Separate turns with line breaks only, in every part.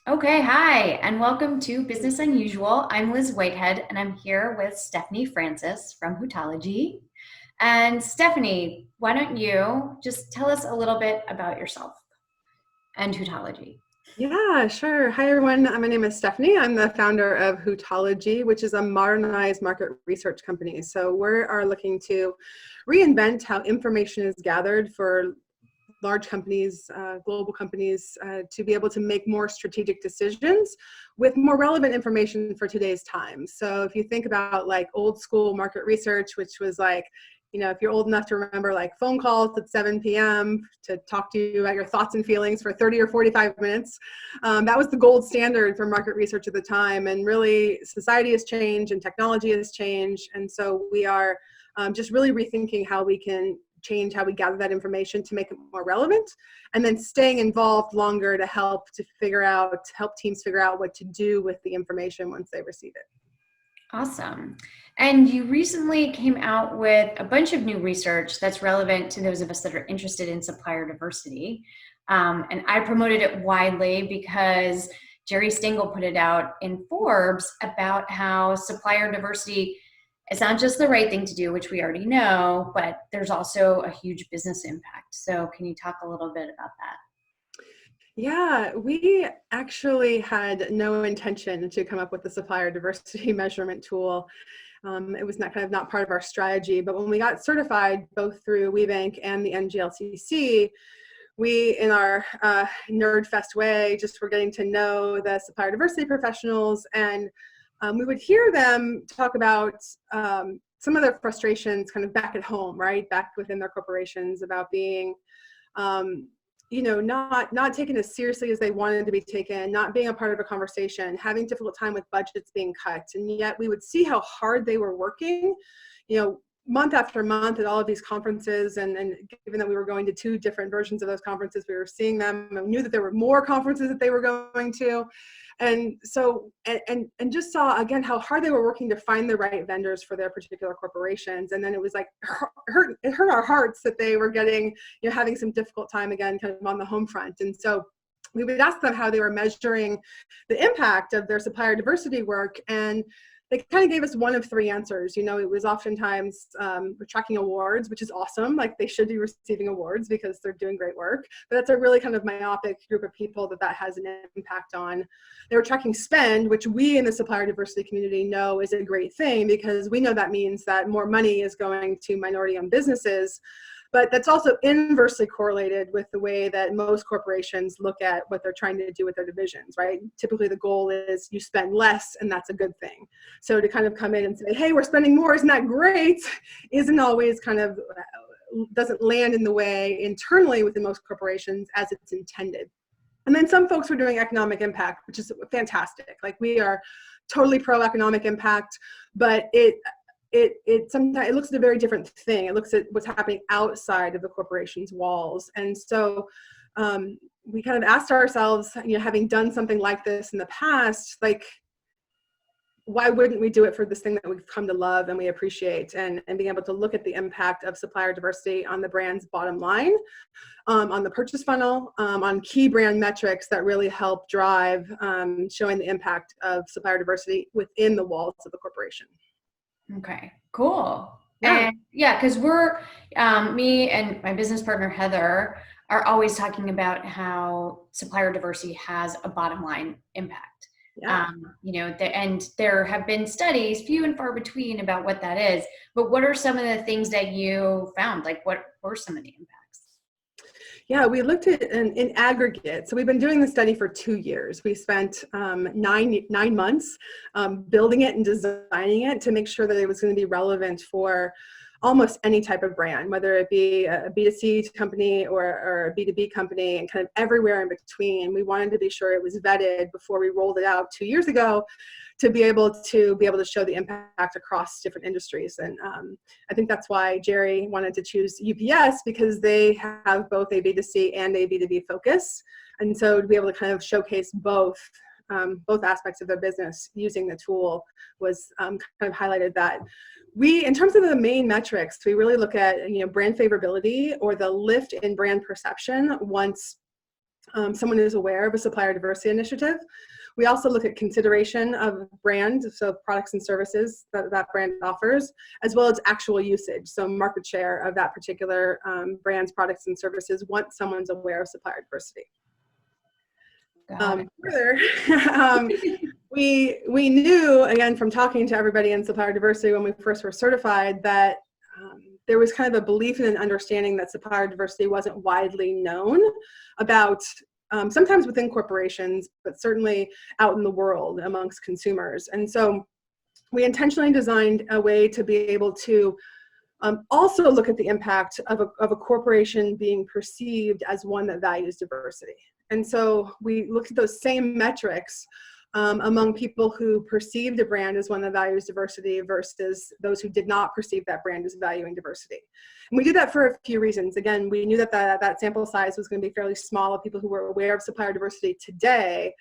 Okay, hi, and welcome to Business Unusual. I'm Liz Whitehead, and I'm here with Stefanie Francis from Hootology. And Stefanie, why don't you just tell us a little bit about yourself and Hootology?
Yeah, sure. Hi, everyone. My name is Stephanie. I'm the founder of Hootology, which is a modernized market research company. So we are looking to reinvent how information is gathered for large companies, global companies, to be able to make more strategic decisions with more relevant information for today's time. So if you think about like old school market research, which was like, if you're old enough to remember like phone calls at 7 p.m. to talk to you about your thoughts and feelings for 30 or 45 minutes, that was the gold standard for market research at the time. And really, society has changed and technology has changed. And so we are just really rethinking how we can change how we gather that information to make it more relevant, and then staying involved longer to help teams figure out what to do with the information once they receive it.
Awesome. And you recently came out with a bunch of new research that's relevant to those of us that are interested in supplier diversity. And I promoted it widely because Jerry Stengel put it out in Forbes about how supplier diversity is not just the right thing to do, which we already know, but there's also a huge business impact. So can you talk a little bit about that?
Yeah, we actually had no intention to come up with the supplier diversity measurement tool. It was not part of our strategy, but when we got certified both through WeBank and the NGLCC, we, in our nerd fest way, just were getting to know the supplier diversity professionals, and we would hear them talk about some of their frustrations kind of back at home, right? Back within their corporations about being, not taken as seriously as they wanted to be taken, not being a part of a conversation, having difficult time with budgets being cut. And yet we would see how hard they were working, month after month at all of these conferences. And given that we were going to two different versions of those conferences, we were seeing them and knew that there were more conferences that they were going to. And so, and just saw again how hard they were working to find the right vendors for their particular corporations. And then it was like, it hurt our hearts that they were getting, having some difficult time again, kind of on the home front. And so we would ask them how they were measuring the impact of their supplier diversity work. And they kind of gave us one of three answers. It was oftentimes we're tracking awards, which is awesome. Like they should be receiving awards because they're doing great work. But that's a really kind of myopic group of people that has an impact on. They were tracking spend, which we in the supplier diversity community know is a great thing because we know that means that more money is going to minority-owned businesses. But that's also inversely correlated with the way that most corporations look at what they're trying to do with their divisions, right? Typically the goal is you spend less and that's a good thing. So to kind of come in and say, hey, we're spending more, isn't that great? Isn't always kind of, doesn't land in the way internally within most corporations as it's intended. And then some folks are doing economic impact, which is fantastic. Like we are totally pro economic impact, but it sometimes it looks at a very different thing. It looks at what's happening outside of the corporation's walls. And so we kind of asked ourselves, having done something like this in the past, like, why wouldn't we do it for this thing that we've come to love and we appreciate, and being able to look at the impact of supplier diversity on the brand's bottom line, on the purchase funnel, on key brand metrics that really help drive showing the impact of supplier diversity within the walls of the corporation.
Okay, cool.
Yeah.
And yeah, because me and my business partner, Heather, are always talking about how supplier diversity has a bottom line impact.
Yeah.
And there have been studies, few and far between, about what that is. But what are some of the things that you found? Like, what were some of the impacts?
Yeah, we looked at in aggregate. So we've been doing the study for 2 years. We spent 9 months building it and designing it to make sure that it was going to be relevant for almost any type of brand, whether it be a B2C company or a B2B company, and kind of everywhere in between. We wanted to be sure it was vetted before we rolled it out 2 years ago, to be able to show the impact across different industries. And I think that's why Jerry wanted to choose UPS, because they have both a B2C and a B2B focus. And so to be able to kind of showcase both aspects of their business using the tool was kind of highlighted that. In terms of the main metrics, we really look at brand favorability, or the lift in brand perception once someone is aware of a supplier diversity initiative. We also look at consideration of brand, so products and services that that brand offers, as well as actual usage, so market share of that particular brand's products and services once someone's aware of supplier diversity. Further, we knew, again, from talking to everybody in supplier diversity when we first were certified, that there was kind of a belief and an understanding that supplier diversity wasn't widely known about, sometimes within corporations, but certainly out in the world amongst consumers. And so we intentionally designed a way to be able to also look at the impact of a corporation being perceived as one that values diversity. And so we looked at those same metrics among people who perceived a brand as one that values diversity versus those who did not perceive that brand as valuing diversity. And we did that for a few reasons. Again, we knew that that sample size was going to be fairly small of people who were aware of supplier diversity today,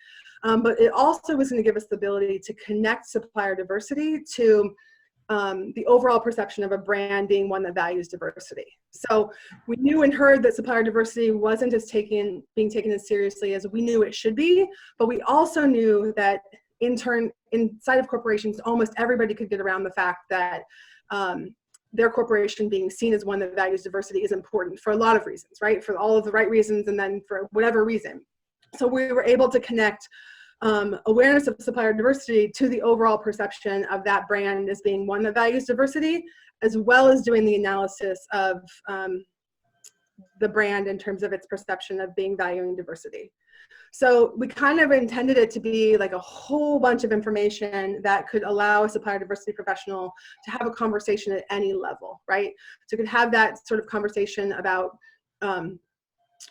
but it also was going to give us the ability to connect supplier diversity to the overall perception of a brand being one that values diversity. So we knew and heard that supplier diversity wasn't being taken as seriously as we knew it should be, but we also knew that in turn, inside of corporations, almost everybody could get around the fact that their corporation being seen as one that values diversity is important for a lot of reasons, right? For all of the right reasons and then for whatever reason. So we were able to connect awareness of supplier diversity to the overall perception of that brand as being one that values diversity, as well as doing the analysis of the brand in terms of its perception of being valuing diversity. So we kind of intended it to be like a whole bunch of information that could allow a supplier diversity professional to have a conversation at any level, right? So you could have that sort of conversation about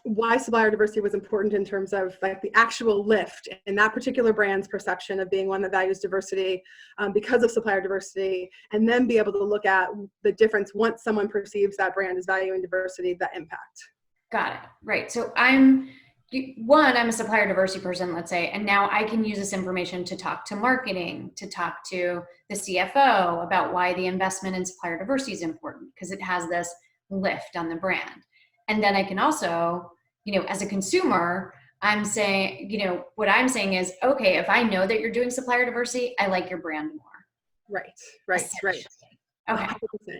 why supplier diversity was important in terms of like the actual lift in that particular brand's perception of being one that values diversity because of supplier diversity, and then be able to look at the difference once someone perceives that brand as valuing diversity, that impact.
Got it. Right. So I'm a supplier diversity person, let's say, and now I can use this information to talk to marketing, to talk to the CFO about why the investment in supplier diversity is important because it has this lift on the brand. And then I can also, as a consumer, I'm saying, what I'm saying is, okay, if I know that you're doing supplier diversity, I like your brand more.
Right.
Okay.
100%.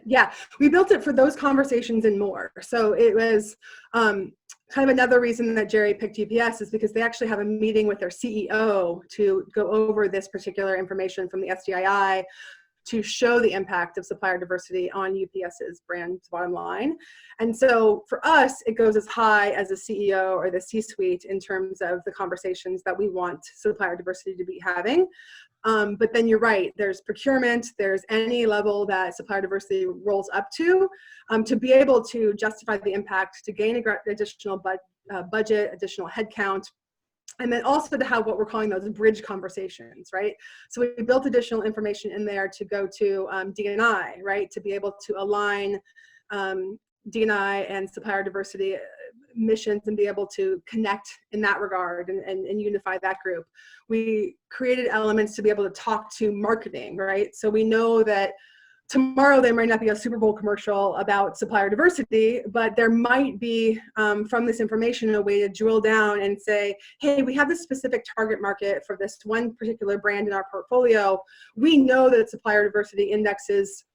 Yeah, we built it for those conversations and more. So it was kind of another reason that Jerry picked UPS is because they actually have a meeting with their CEO to go over this particular information from the SDII to show the impact of supplier diversity on UPS's brand bottom line. And so for us, it goes as high as the CEO or the C-suite in terms of the conversations that we want supplier diversity to be having. But then you're right, there's procurement, there's any level that supplier diversity rolls up to be able to justify the impact, to gain additional budget, additional headcount, and then also to have what we're calling those bridge conversations, right? So we built additional information in there to go to D&I, right? To be able to align D&I and supplier diversity missions and be able to connect in that regard and unify that group. We created elements to be able to talk to marketing, right? So we know that tomorrow there might not be a Super Bowl commercial about supplier diversity, but there might be from this information a way to drill down and say, hey, we have this specific target market for this one particular brand in our portfolio. We know that supplier diversity indexes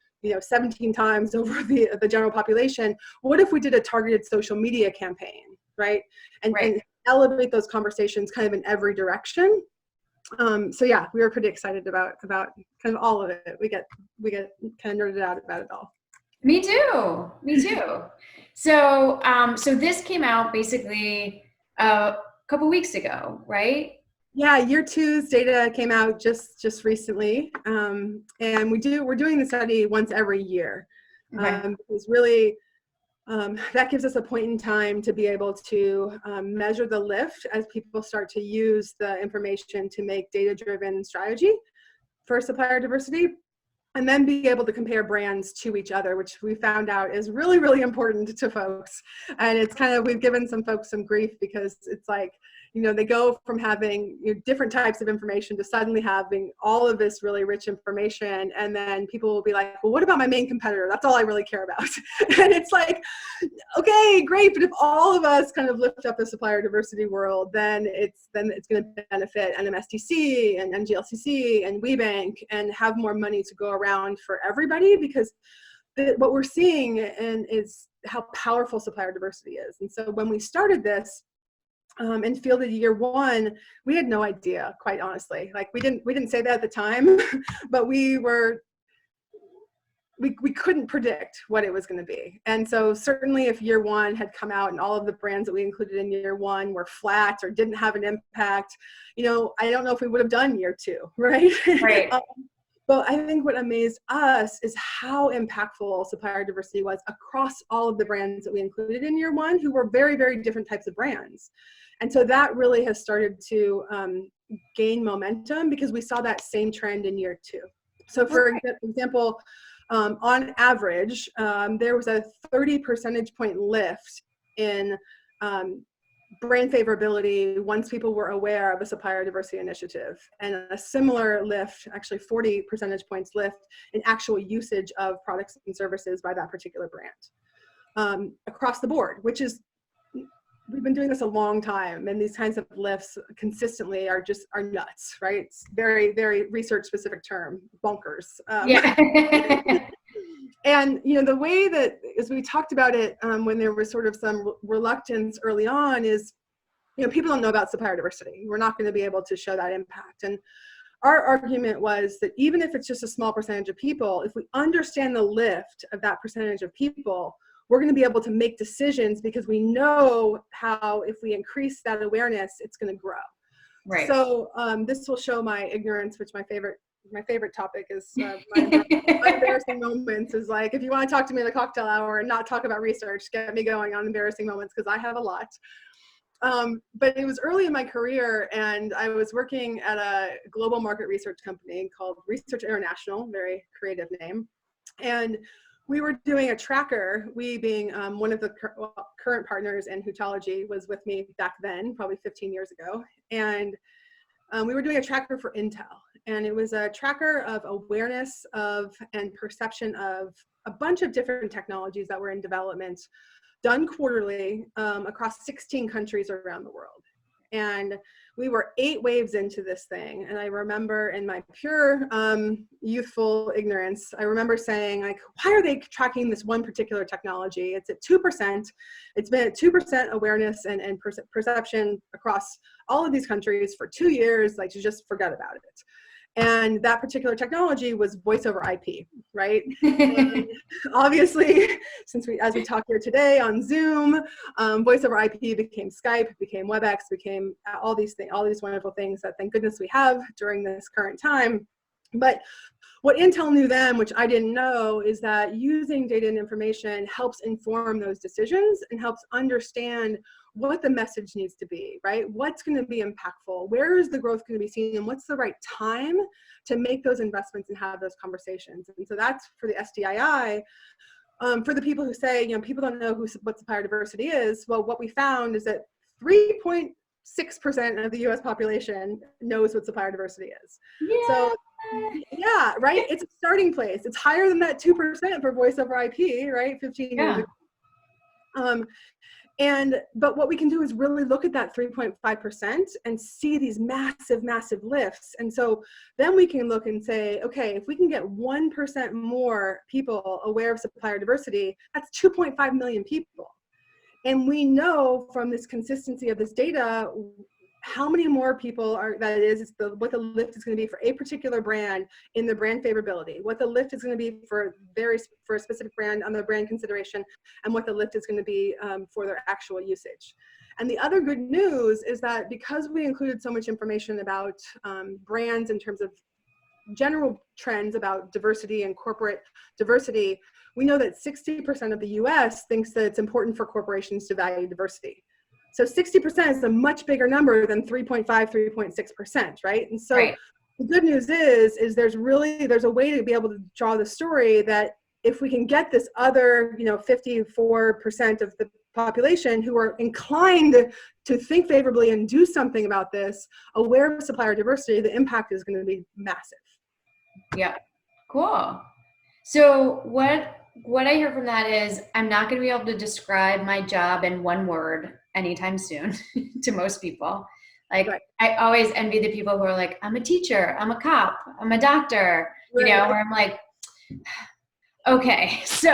17 times over the general population. What if we did a targeted social media campaign, right? And elevate those conversations kind of in every direction. So yeah, we were pretty excited about kind of all of it. We get kind of nerded out about it all.
Me too. So so this came out basically a couple weeks ago, right?
Yeah, year two's data came out just recently, and we're doing the study once every year.
Okay.
It's really that gives us a point in time to be able to measure the lift as people start to use the information to make data-driven strategy for supplier diversity, and then be able to compare brands to each other, which we found out is really, really important to folks. And it's kind of, we've given some folks some grief because it's like, they go from having different types of information to suddenly having all of this really rich information. And then people will be like, well, what about my main competitor? That's all I really care about. And it's like, okay, great. But if all of us kind of lift up the supplier diversity world, then it's going to benefit NMSDC and NGLCC and WeBank and have more money to go around for everybody, because what we're seeing is how powerful supplier diversity is. And so when we started this, and fielded year one, we had no idea, quite honestly. Like we didn't say that at the time, but we couldn't predict what it was going to be. And so certainly if year one had come out and all of the brands that we included in year one were flat or didn't have an impact, I don't know if we would have done year two, right?
Right.
But I think what amazed us is how impactful supplier diversity was across all of the brands that we included in year one, who were very, very different types of brands. And so that really has started to gain momentum, because we saw that same trend in year two. So for example, on average, there was a 30 percentage point lift in brand favorability once people were aware of a supplier diversity initiative, and a similar lift, actually 40 percentage points lift in actual usage of products and services by that particular brand across the board, which is, we've been doing this a long time, and these kinds of lifts consistently are nuts, right? It's very, very research specific term, bonkers.
Yeah.
And the way that, as we talked about it when there was sort of some reluctance early on, is people don't know about supplier diversity. We're not going to be able to show that impact. And our argument was that even if it's just a small percentage of people, if we understand the lift of that percentage of people, we're going to be able to make decisions, because we know how, if we increase that awareness, it's going to grow.
Right.
So this will show my ignorance, which my favorite topic is my embarrassing moments. Is like, if you want to talk to me in the cocktail hour and not talk about research, get me going on embarrassing moments, because I have a lot. But it was early in my career, and I was working at a global market research company called Research International, very creative name. And we were doing a tracker, we being one of the current partners in Hootology was with me back then, probably 15 years ago. And we were doing a tracker for Intel. And it was a tracker of awareness of and perception of a bunch of different technologies that were in development, done quarterly across 16 countries around the world. And we were 8 waves into this thing. And I remember, in my pure youthful ignorance, I remember saying, like, why are they tracking this one particular technology? It's at 2%. It's been at 2% awareness and perception across all of these countries for 2 years. Like, you just forget about it. And that particular technology was voice over IP, right? And obviously, as we talk here today on Zoom, voice over IP became Skype, became WebEx, became all these wonderful things that, thank goodness, we have during this current time. But what Intel knew then, which I didn't know, is that using data and information helps inform those decisions and helps understand what the message needs to be, right? What's going to be impactful? Where is the growth going to be seen? And what's the right time to make those investments and have those conversations? And so that's for the SDII. For the people who say, people don't know what supplier diversity is, well, what we found is that 3.6% of the US population knows what supplier diversity is. Yeah. So, yeah, right? It's a starting place. It's higher than that 2% for voice over IP, right? 15 years ago. But what we can do is really look at that 3.5% and see these massive, massive lifts. And so then we can look and say, okay, if we can get 1% more people aware of supplier diversity, that's 2.5 million people. And we know from this consistency of this data, how many more people what the lift is going to be for a particular brand in the brand favorability, what the lift is going to be for a specific brand on the brand consideration, and what the lift is going to be for their actual usage. And the other good news is that because we included so much information about brands in terms of general trends about diversity and corporate diversity, we know that 60% of the US thinks that it's important for corporations to value diversity. So 60% is a much bigger number than 3.5, 3.6%, right? And so the good news is there's a way to be able to draw the story that if we can get this other, 54% of the population who are inclined to think favorably and do something about this, aware of supplier diversity, the impact is going to be massive.
Yeah, cool. So what I hear from that is I'm not going to be able to describe my job in one word anytime soon to most people. Like,
Right.
I always envy the people who are like, I'm a teacher, I'm a cop, I'm a doctor, you know, where I'm like, okay, so,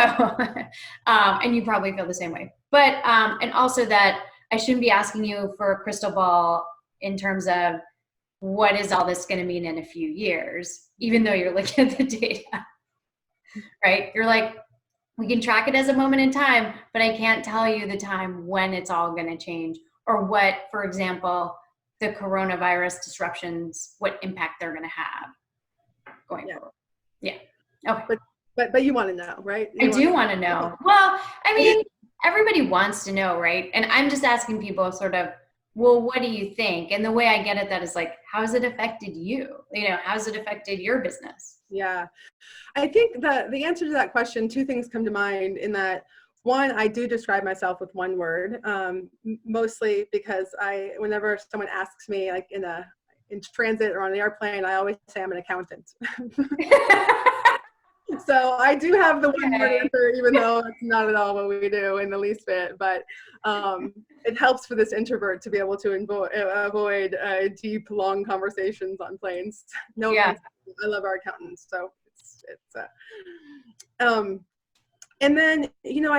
and you probably feel the same way. But, and also that I shouldn't be asking you for a crystal ball in terms of what is all this going to mean in a few years, even though you're looking at the data, right? You're like, we can track it as a moment in time, but I can't tell you the time when it's all going to change or what, for example, the coronavirus disruptions, what impact they're going to have going forward. Yeah. Okay.
But you want to know, right?
I do want to know. Well, I mean, everybody wants to know, right? And I'm just asking people sort of, well, what do you think? And the way I get at that is like, how has it affected you? You know, how's it affected your business?
Yeah. I think that the answer to that question, two things come to mind in that. One, I do describe myself with one word, mostly because whenever someone asks me, like in transit or on an airplane, I always say I'm an accountant. So I do have the one word answer, even though it's not at all what we do in the least bit. But it helps for this introvert to be able to avoid deep, long conversations on planes. No, yeah. I love our accountants, so it's and then, you know,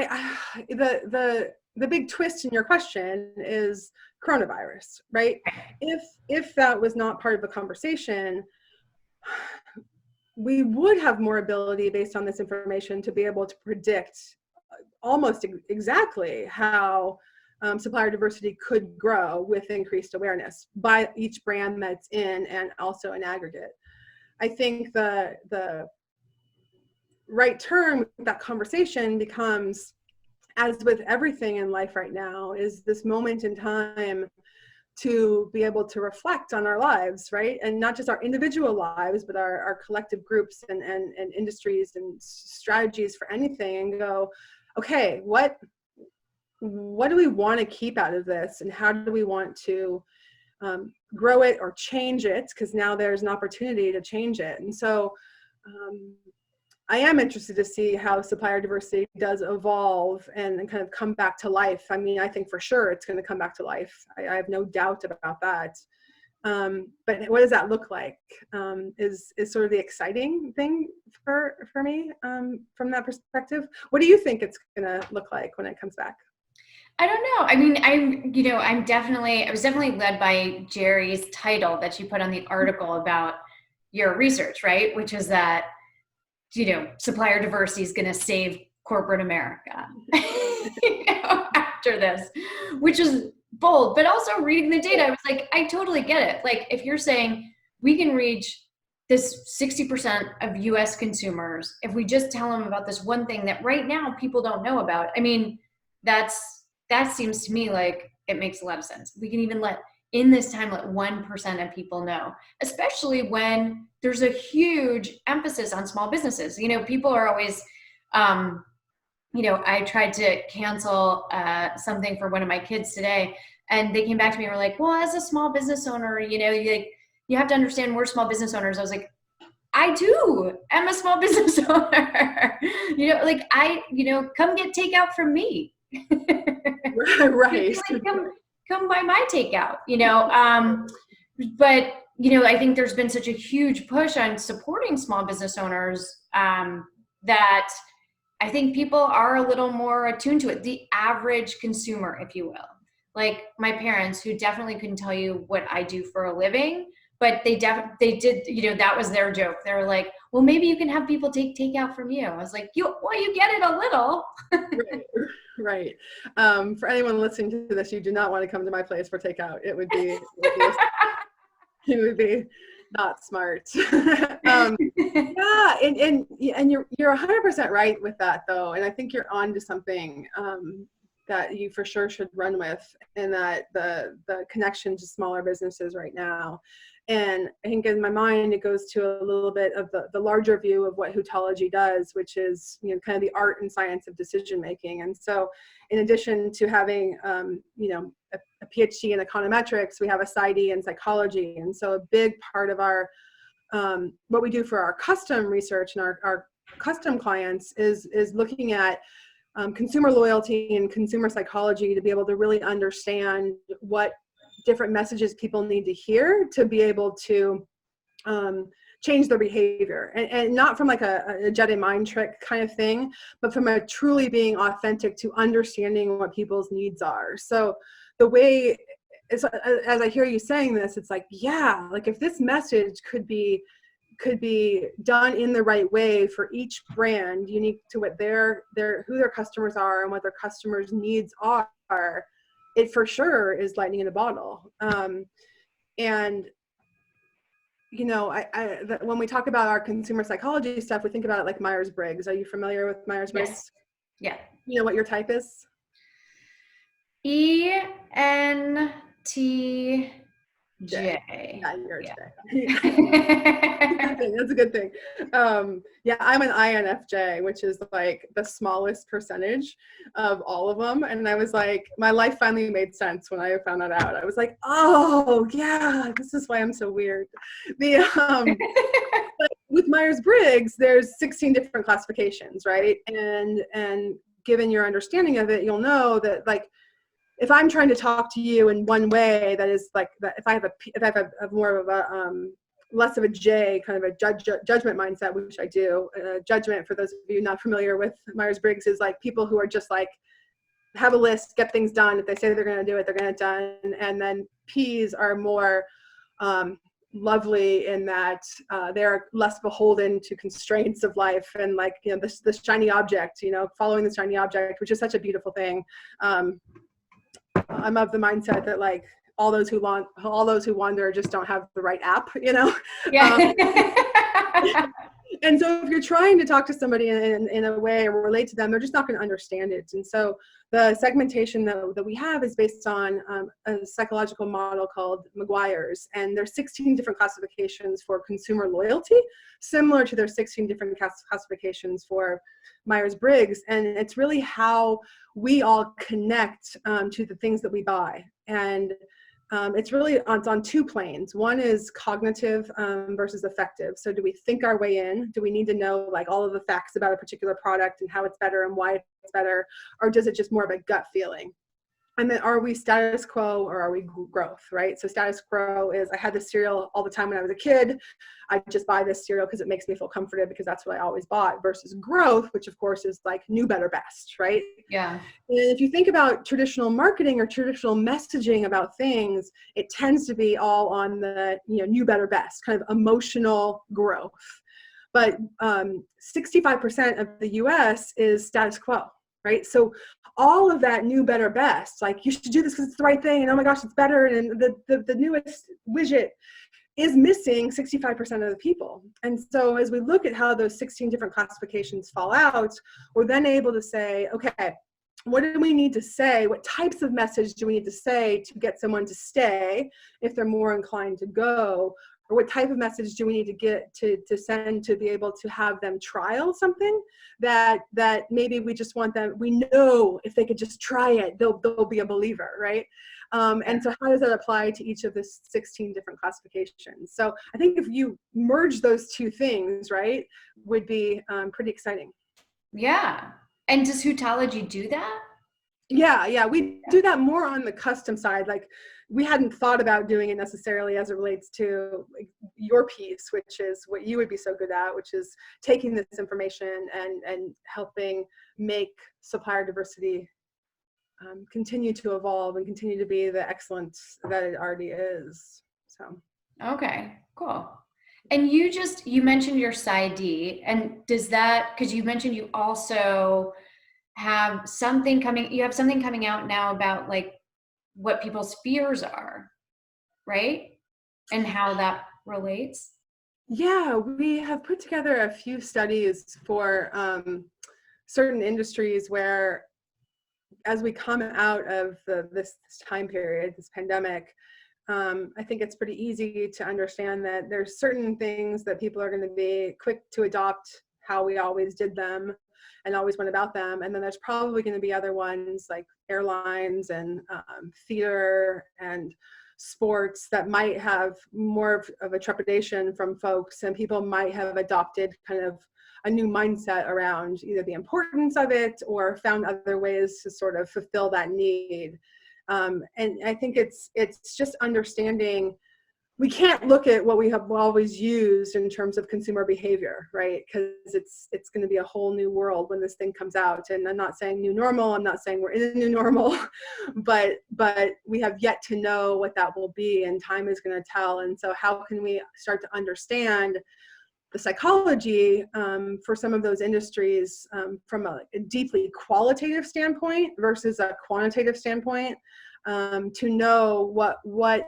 the big twist in your question is coronavirus, right? If that was not part of the conversation, we would have more ability based on this information to be able to predict almost exactly how supplier diversity could grow with increased awareness by each brand that's in and also in aggregate. I think the right term with that conversation becomes, as with everything in life right now, is this moment in time to be able to reflect on our lives, right? And not just our individual lives, but our collective groups and industries and strategies for anything, and go, okay, what do we want to keep out of this? And how do we want to grow it or change it? Because now there's an opportunity to change it. And so I am interested to see how supplier diversity does evolve and kind of come back to life. I mean, I think for sure it's going to come back to life. I have no doubt about that. But what does that look like is sort of the exciting thing for me from that perspective. What do you think it's going to look like when it comes back?
I don't know. I mean, I was definitely led by Jerry's title that you put on the article about your research, right? Which is that, you know, supplier diversity is going to save corporate America after this, which is bold. But also reading the data, I was like, I totally get it. Like, if you're saying we can reach this 60% of US consumers, if we just tell them about this one thing that right now people don't know about, I mean, that seems to me like it makes a lot of sense. We can even let 1% of people know, especially when there's a huge emphasis on small businesses. You know, people are always, you know, I tried to cancel something for one of my kids today, and they came back to me and were like, well, as a small business owner, you know, you have to understand we're small business owners. I was like, I too am a small business owner. You know, like come get takeout from me.
Right.
Like, come buy my takeout, you know. But, you know, I think there's been such a huge push on supporting small business owners that I think people are a little more attuned to it. The average consumer, if you will, like my parents, who definitely couldn't tell you what I do for a living, but they did, you know, that was their joke. They were like, well, maybe you can have people take takeout from you. I was like, you get it a little.
Right. For anyone listening to this, you do not want to come to my place for takeout. It would be not smart. Yeah, and you're 100% right with that, though, and I think you're on to something. that you for sure should run with, and that the connection to smaller businesses right now. And I think in my mind, it goes to a little bit of the larger view of what Hootology does, which is, you know, kind of the art and science of decision making. And so in addition to having, you know, a PhD in econometrics, we have a PsyD in psychology. And so a big part of our, what we do for our custom research and our custom clients is looking at consumer loyalty and consumer psychology to be able to really understand what different messages people need to hear to be able to change their behavior, and not from like a Jedi mind trick kind of thing, but from a truly being authentic to understanding what people's needs are. So the way, as I hear you saying this, it's like, yeah, like if this message could be done in the right way for each brand, unique to what who their customers are and what their customers' needs are, it for sure is lightning in a bottle. And you know, when we talk about our consumer psychology stuff, we think about it like Myers-Briggs. Are you familiar with Myers-Briggs?
Yes. Yeah.
You know what your type is?
ENTJ.
Yeah, you're a
Yeah.
J. That's a good thing. Yeah, I'm an INFJ, which is like the smallest percentage of all of them. And I was like, my life finally made sense when I found that out. I was like, oh yeah, this is why I'm so weird. But with Myers-Briggs, there's 16 different classifications, right? And given your understanding of it, you'll know that, like, if I'm trying to talk to you in one way, that is like that. If I have a more of a less of a J, kind of a judgment mindset, which I do. Judgment, for those of you not familiar with Myers-Briggs, is like people who are just like have a list, get things done. If they say they're going to do it, they're going to get done. And then P's are more lovely in that they're less beholden to constraints of life, and like, you know, this shiny object, you know, following the shiny object, which is such a beautiful thing. I'm of the mindset that like all those who wander just don't have the right app, you know.
Yeah.
And so if you're trying to talk to somebody in a way or relate to them, they're just not going to understand it. And so the segmentation that we have is based on a psychological model called McGuire's, and there's 16 different classifications for consumer loyalty, similar to their 16 different classifications for Myers-Briggs. And it's really how we all connect to the things that we buy. And it's really on two planes. One is cognitive versus affective. So do we think our way in? Do we need to know like all of the facts about a particular product and how it's better and why it's better? Or does it just more of a gut feeling? And then are we status quo or are we growth, right? So status quo is, I had this cereal all the time when I was a kid. I just buy this cereal because it makes me feel comforted because that's what I always bought, versus growth, which of course is like new, better, best, right?
Yeah.
And if you think about traditional marketing or traditional messaging about things, it tends to be all on the, you know, new, better, best, kind of emotional growth. But 65% of the US is status quo, right? So all of that new, better, best, like you should do this because it's the right thing, and oh my gosh, it's better, and the newest widget is missing 65% of the people. And so as we look at how those 16 different classifications fall out, we're then able to say, okay, what do we need to say? What types of message do we need to say to get someone to stay if they're more inclined to go? Or what type of message do we need to get to send to be able to have them trial something that maybe we just want them, we know if they could just try it, they'll be a believer, right? And so how does that apply to each of the 16 different classifications? So I think if you merge those two things, right, would be pretty exciting.
Yeah. And does Hootology do that?
Yeah, we do that more on the custom side. Like, we hadn't thought about doing it necessarily as it relates to like your piece, which is what you would be so good at, which is taking this information and helping make supplier diversity continue to evolve and continue to be the excellence that it already is. So.
Okay, cool. And you mentioned your PsyD, and does that, because you mentioned you also have something coming out now about like what people's fears are, right? And how that relates?
Yeah, we have put together a few studies for certain industries where as we come out of this time period, this pandemic, I think it's pretty easy to understand that there's certain things that people are going to be quick to adopt how we always did them and always went about them. And then there's probably going to be other ones like airlines and theater and sports that might have more of a trepidation from folks, and people might have adopted kind of a new mindset around either the importance of it or found other ways to sort of fulfill that need. And I think it's just understanding we can't look at what we have always used in terms of consumer behavior, right? Because it's going to be a whole new world when this thing comes out. And I'm not saying new normal. I'm not saying we're in a new normal, but we have yet to know what that will be, and time is going to tell. And so how can we start to understand the psychology for some of those industries from a deeply qualitative standpoint versus a quantitative standpoint, to know what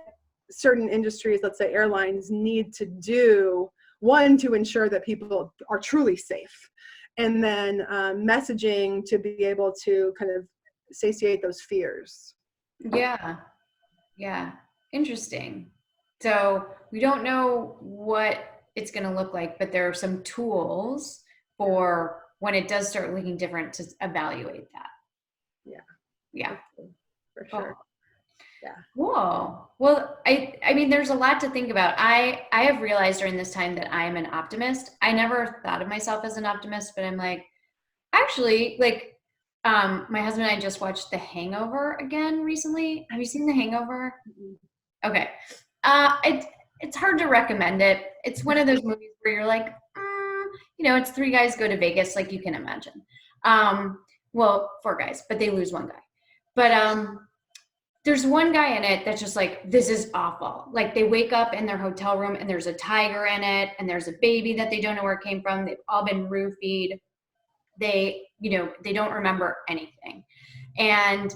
certain industries, let's say airlines, need to do, one, to ensure that people are truly safe, and then messaging to be able to kind of satiate those fears.
Yeah, interesting. So we don't know what it's going to look like, but there are some tools for when it does start looking different to evaluate that. Yeah,
for sure. Yeah.
Cool. Well, I mean, there's a lot to think about. I have realized during this time that I am an optimist. I never thought of myself as an optimist, but I'm like, actually, like, my husband and I just watched The Hangover again recently. Have you seen The Hangover?
Mm-hmm.
Okay. It's hard to recommend it. It's one of those movies where you're like, it's three guys go to Vegas, like you can imagine. Well, four guys, but they lose one guy. But there's one guy in it that's just like, this is awful. Like, they wake up in their hotel room and there's a tiger in it, and there's a baby that they don't know where it came from. They've all been roofied. They don't remember anything. And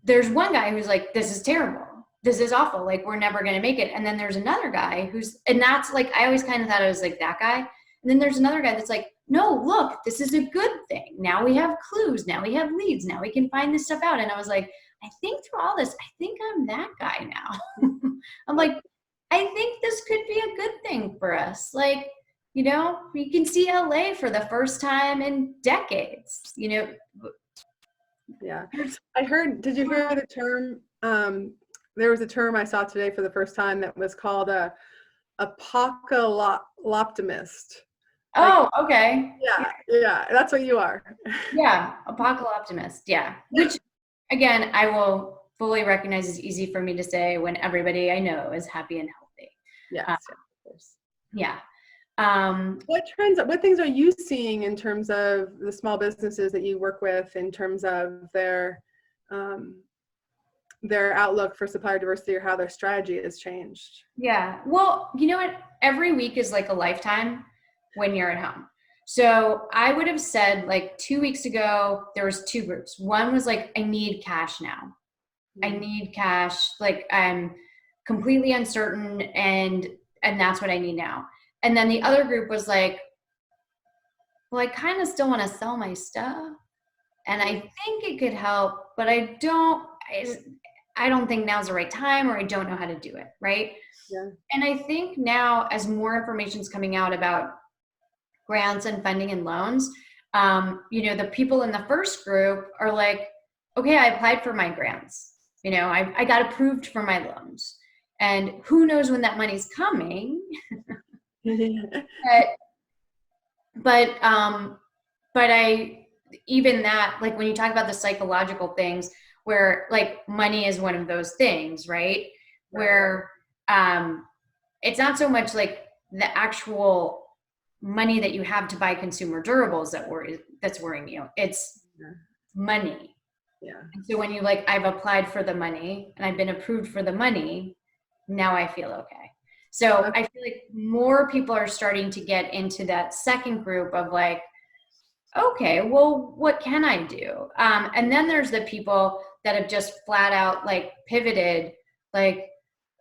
there's one guy who's like, this is terrible. This is awful. Like, we're never going to make it. And then there's another guy and that's like, I always kind of thought it was like that guy. And then there's another guy that's like, no, look, this is a good thing. Now we have clues. Now we have leads. Now we can find this stuff out. And I was like, I think through all this, I think I'm that guy now. I'm like, I think this could be a good thing for us. Like, we can see LA for the first time in decades,
Yeah. I heard, did you hear the term? There was a term I saw today for the first time that was called a apocaloptimist.
Oh, okay.
Yeah, that's what you are.
Yeah, apocaloptimist. Yeah, which again, I will fully recognize is easy for me to say when everybody I know is happy and healthy.
Yes, of course.
Yeah.
What things are you seeing in terms of the small businesses that you work with, in terms of their outlook for supplier diversity, or how their strategy has changed?
Yeah. Well, you know what? Every week is like a lifetime when you're at home. So I would have said, like, 2 weeks ago, there was two groups. One was like, I need cash now. I need cash. Like, I'm completely uncertain, and that's what I need now. And then the other group was like, well, I kind of still want to sell my stuff, and I think it could help, but I don't think now's the right time, or I don't know how to do it, right?
Yeah.
And I think now, as more information is coming out about grants and funding and loans, the people in the first group are like, okay, I applied for my grants. I got approved for my loans, and who knows when that money's coming. but even that, like, when you talk about the psychological things, where like money is one of those things, right? Where it's not so much like the actual money that you have to buy consumer durables that's worrying you. It's money.
Yeah.
And so when you like, I've applied for the money and I've been approved for the money, now I feel okay. So I feel like more people are starting to get into that second group of like, okay, well, what can I do? And then there's the people that have just flat out like pivoted, like,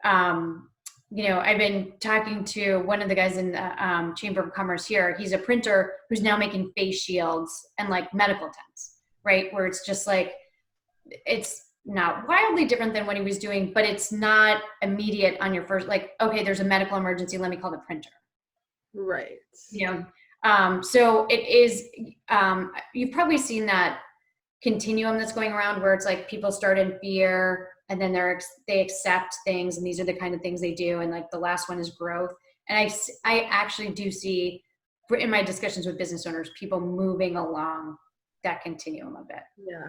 I've been talking to one of the guys in the Chamber of Commerce here. He's a printer who's now making face shields and like medical tents. right? Where it's just like, it's not wildly different than what he was doing, but it's not immediate on your first, like, okay, there's a medical emergency, let me call the printer.
Right.
You know, so it is, you've probably seen that continuum that's going around where it's like people start in fear and then they accept things, and these are the kind of things they do. And like the last one is growth. And I actually do see in my discussions with business owners, people moving along that continuum a bit.
Yeah.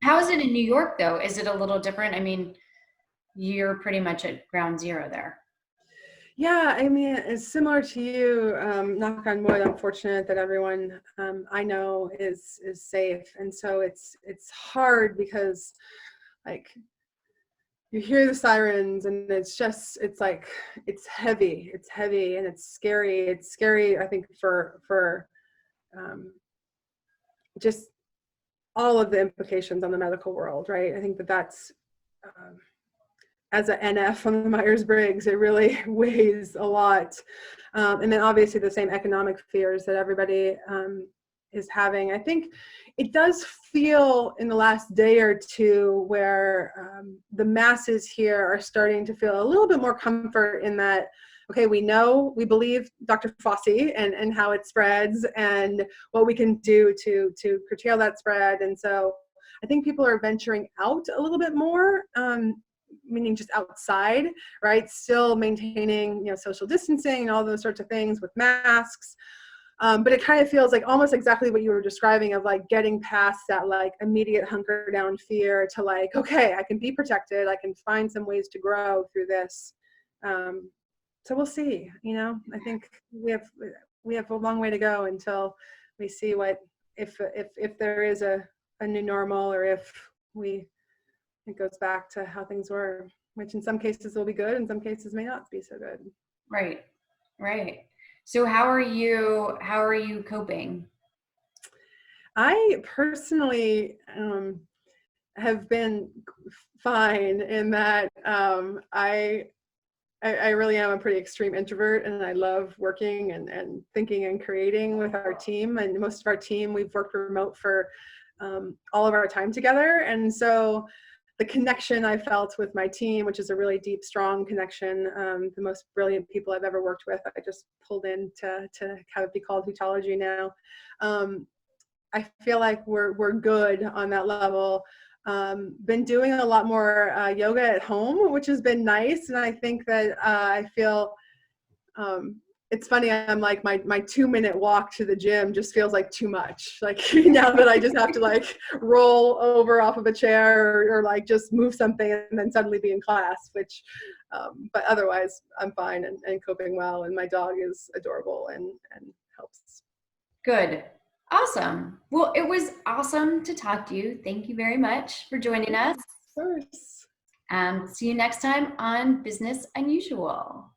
How is it in New York though? Is it a little different? I mean, you're pretty much at ground zero there.
Yeah, I mean, it's similar to you. Knock on wood. I'm fortunate that everyone I know is safe, and so it's hard because, like, you hear the sirens, and it's like it's heavy. It's heavy, and it's scary. It's scary, I think, for just all of the implications on the medical world, right? I think that's. As a NF on the Myers-Briggs, it really weighs a lot. And then obviously the same economic fears that everybody is having. I think it does feel in the last day or two where the masses here are starting to feel a little bit more comfort in that, okay, we believe Dr. Fauci and how it spreads and what we can do to curtail that spread. And so I think people are venturing out a little bit more. Meaning just outside, right? Still maintaining, social distancing and all those sorts of things with masks. But it kind of feels like almost exactly what you were describing of like getting past that like immediate hunker down fear to like, okay, I can be protected. I can find some ways to grow through this. So we'll see, I think we have a long way to go until we see what, if there is a new normal, or if it goes back to how things were, which in some cases will be good, in some cases may not be so good.
Right. So how are you coping?
I personally have been fine in that I really am a pretty extreme introvert, and I love working and thinking and creating with our team. And most of our team, we've worked remote for all of our time together. And so the connection I felt with my team, which is a really deep, strong connection, the most brilliant people I've ever worked with, I just pulled in to have it be called Hootology now. I feel like we're good on that level. Been doing a lot more yoga at home, which has been nice. And I think that I feel, it's funny, I'm like, my 2-minute walk to the gym just feels like too much. Like now that I just have to like roll over off of a chair or like just move something and then suddenly be in class, which, but otherwise I'm fine and coping well. And my dog is adorable and helps.
Good. Awesome. Well, it was awesome to talk to you. Thank you very much for joining us.
Of course.
See you next time on Business Unusual.